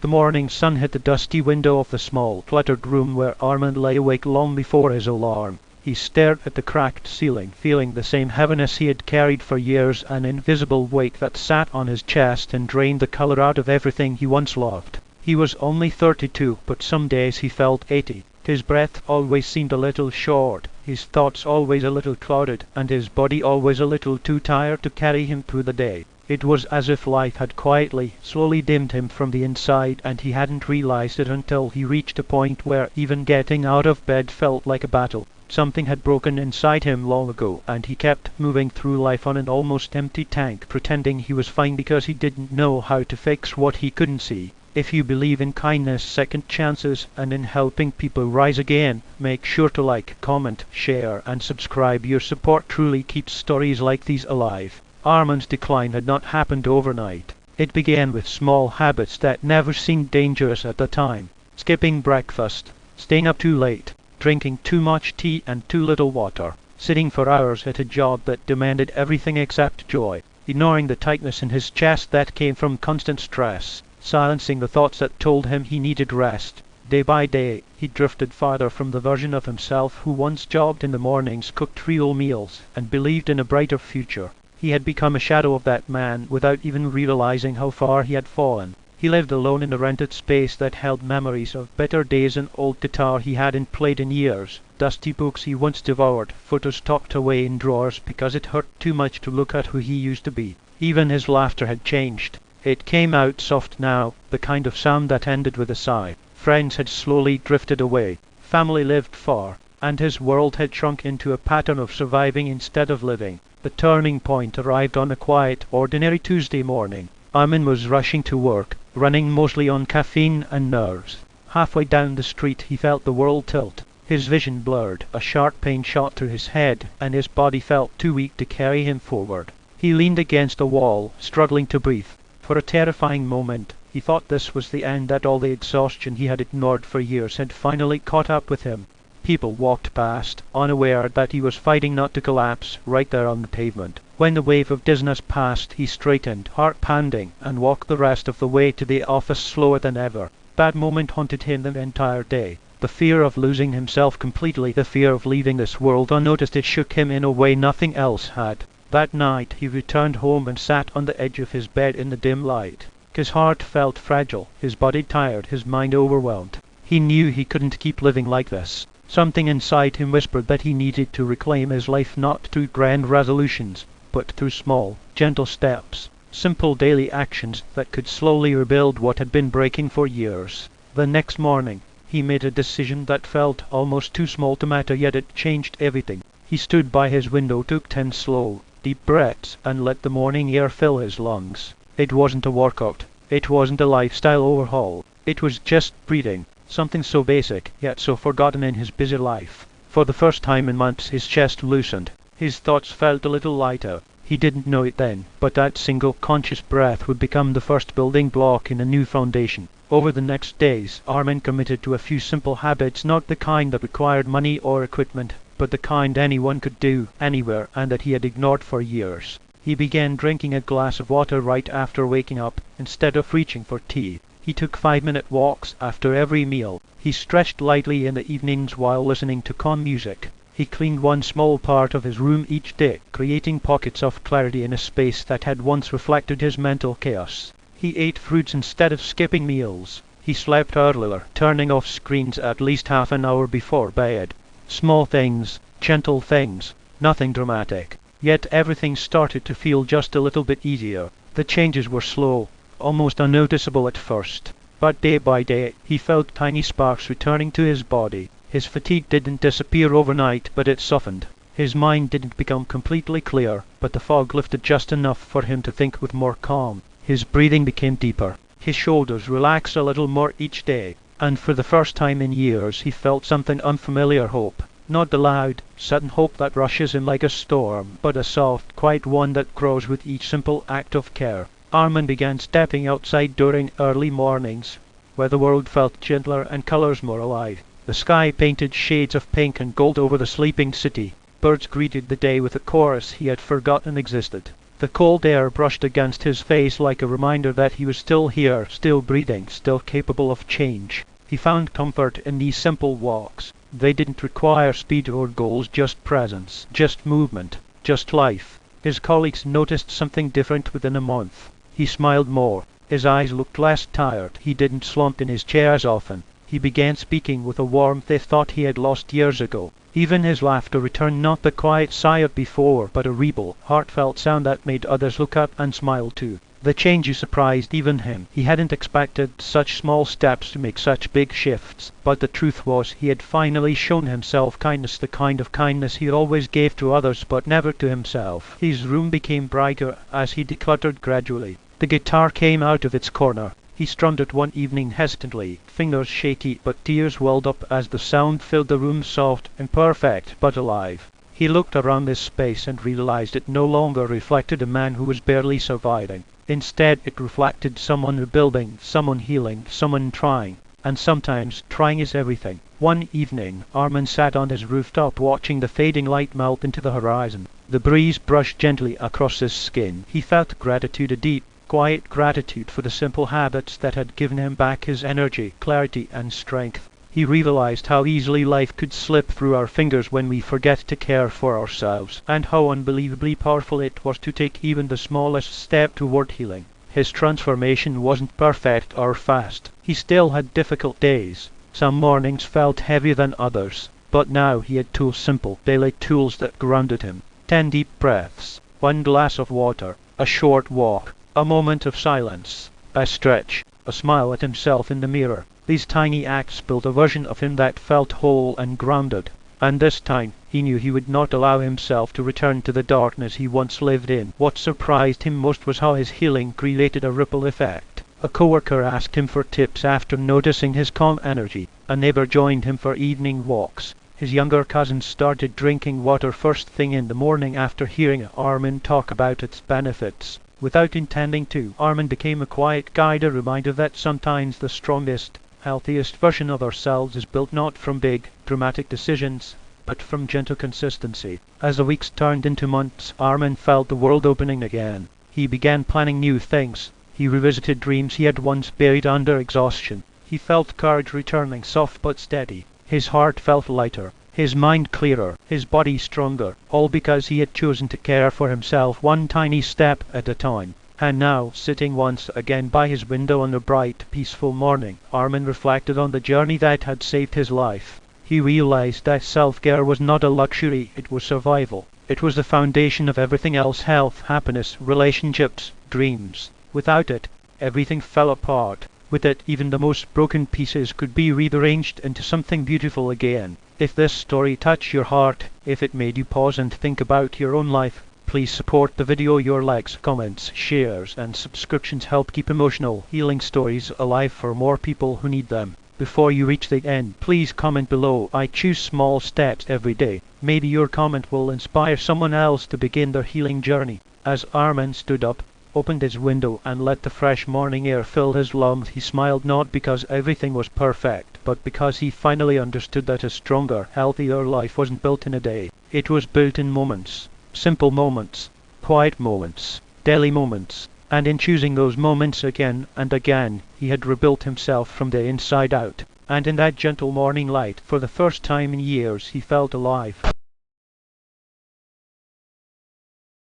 The morning sun hit the dusty window of the small, cluttered room where Arman lay awake long before his alarm. He stared at the cracked ceiling, feeling the same heaviness he had carried for years, an invisible weight that sat on his chest and drained the color out of everything he once loved. He was only 32, but some days he felt 80. His breath always seemed a little short, his thoughts always a little clouded, and his body always a little too tired to carry him through the day. It was as if life had quietly, slowly dimmed him from the inside, and he hadn't realized it until he reached a point where even getting out of bed felt like a battle. Something had broken inside him long ago, and he kept moving through life on an almost empty tank, pretending he was fine because he didn't know how to fix what he couldn't see. If you believe in kindness, second chances, and in helping people rise again, make sure to like, comment, share, and subscribe. Your support truly keeps stories like these alive. Arman's decline had not happened overnight. It began with small habits that never seemed dangerous at the time. Skipping breakfast, staying up too late, drinking too much tea and too little water, sitting for hours at a job that demanded everything except joy, ignoring the tightness in his chest that came from constant stress, silencing the thoughts that told him he needed rest. Day by day, he drifted farther from the version of himself who once jogged in the mornings, cooked real meals, and believed in a brighter future. He had become a shadow of that man without even realizing how far he had fallen. He lived alone in a rented space that held memories of better days, an old guitar he hadn't played in years, dusty books he once devoured, photos tucked away in drawers because it hurt too much to look at who he used to be. Even his laughter had changed. It came out soft now, the kind of sound that ended with a sigh. Friends had slowly drifted away. Family lived far, and his world had shrunk into a pattern of surviving instead of living. The turning point arrived on a quiet, ordinary Tuesday morning. Arman was rushing to work, running mostly on caffeine and nerves. Halfway down the street he felt the world tilt. His vision blurred, a sharp pain shot through his head, and his body felt too weak to carry him forward. He leaned against a wall, struggling to breathe. For a terrifying moment, he thought this was the end, that all the exhaustion he had ignored for years had finally caught up with him. People walked past, unaware that he was fighting not to collapse right there on the pavement. When the wave of dizziness passed, he straightened, heart pounding, and walked the rest of the way to the office slower than ever. That moment haunted him the entire day. The fear of losing himself completely, the fear of leaving this world unnoticed, it shook him in a way nothing else had. That night he returned home and sat on the edge of his bed in the dim light. His heart felt fragile, his body tired, his mind overwhelmed. He knew he couldn't keep living like this. Something inside him whispered that he needed to reclaim his life, not through grand resolutions, but through small, gentle steps, simple daily actions that could slowly rebuild what had been breaking for years. The next morning, he made a decision that felt almost too small to matter, yet it changed everything. He stood by his window, took 10 slow, deep breaths, and let the morning air fill his lungs. It wasn't a workout. It wasn't a lifestyle overhaul. It was just breathing. Something so basic, yet so forgotten in his busy life. For the first time in months his chest loosened. His thoughts felt a little lighter. He didn't know it then, but that single conscious breath would become the first building block in a new foundation. Over the next days, Arman committed to a few simple habits, not the kind that required money or equipment, but the kind anyone could do, anywhere, and that he had ignored for years. He began drinking a glass of water right after waking up, instead of reaching for tea. He took 5-minute walks after every meal. He stretched lightly in the evenings while listening to calm music. He cleaned one small part of his room each day, creating pockets of clarity in a space that had once reflected his mental chaos. He ate fruits instead of skipping meals. He slept earlier, turning off screens at least half an hour before bed. Small things, gentle things, nothing dramatic. Yet everything started to feel just a little bit easier. The changes were slow, almost unnoticeable at first, but day by day he felt tiny sparks returning to his body. His fatigue didn't disappear overnight, but it softened. His mind didn't become completely clear, but the fog lifted just enough for him to think with more calm. His breathing became deeper. His shoulders relaxed a little more each day, and for the first time in years he felt something unfamiliar: hope. Not the loud, sudden hope that rushes in like a storm, but a soft, quiet one that grows with each simple act of care. Arman began stepping outside during early mornings, where the world felt gentler and colors more alive. The sky painted shades of pink and gold over the sleeping city. Birds greeted the day with a chorus he had forgotten existed. The cold air brushed against his face like a reminder that he was still here, still breathing, still capable of change. He found comfort in these simple walks. They didn't require speed or goals, just presence, just movement, just life. His colleagues noticed something different within a month. He smiled more. His eyes looked less tired. He didn't slump in his chair as often. He began speaking with a warmth they thought he had lost years ago. Even his laughter returned, not the quiet sigh of before, but a rebel, heartfelt sound that made others look up and smile too. The change surprised even him. He hadn't expected such small steps to make such big shifts. But the truth was, he had finally shown himself kindness, the kind of kindness he always gave to others but never to himself. His room became brighter as he decluttered gradually. The guitar came out of its corner. He strummed it one evening hesitantly, fingers shaky, but tears welled up as the sound filled the room, soft, imperfect, but alive. He looked around this space and realized it no longer reflected a man who was barely surviving. Instead, it reflected someone rebuilding, someone healing, someone trying. And sometimes trying is everything. One evening, Arman sat on his rooftop watching the fading light melt into the horizon. The breeze brushed gently across his skin. He felt gratitude, a deep, quiet gratitude for the simple habits that had given him back his energy, clarity, and strength. He realized how easily life could slip through our fingers when we forget to care for ourselves, and how unbelievably powerful it was to take even the smallest step toward healing. His transformation wasn't perfect or fast. He still had difficult days. Some mornings felt heavier than others. But now he had tools, simple, daily tools that grounded him. 10 deep breaths, 1 glass of water, a short walk, a moment of silence, a stretch, a smile at himself in the mirror. These tiny acts built a version of him that felt whole and grounded. And this time, he knew he would not allow himself to return to the darkness he once lived in. What surprised him most was how his healing created a ripple effect. A coworker asked him for tips after noticing his calm energy. A neighbor joined him for evening walks. His younger cousin started drinking water first thing in the morning after hearing Arman talk about its benefits. Without intending to, Arman became a quiet guide, a reminder that sometimes the strongest, healthiest version of ourselves is built not from big, dramatic decisions, but from gentle consistency. As the weeks turned into months, Arman felt the world opening again. He began planning new things. He revisited dreams he had once buried under exhaustion. He felt courage returning, soft but steady. His heart felt lighter, his mind clearer, his body stronger, all because he had chosen to care for himself one tiny step at a time. And now, sitting once again by his window on a bright, peaceful morning, Arman reflected on the journey that had saved his life. He realized that self-care was not a luxury, it was survival. It was the foundation of everything else: health, happiness, relationships, dreams. Without it, everything fell apart. With it, even the most broken pieces could be rearranged into something beautiful again. If this story touched your heart, if it made you pause and think about your own life, please support the video. Your likes, comments, shares, and subscriptions help keep emotional, healing stories alive for more people who need them. Before you reach the end, please comment below. I choose small steps every day. Maybe your comment will inspire someone else to begin their healing journey. As Arman stood up, opened his window, and let the fresh morning air fill his lungs, he smiled, not because everything was perfect, but because he finally understood that a stronger, healthier life wasn't built in a day. It was built in moments. Simple moments, quiet moments, daily moments. And in choosing those moments again and again, he had rebuilt himself from the inside out. And in that gentle morning light, for the first time in years, he felt alive.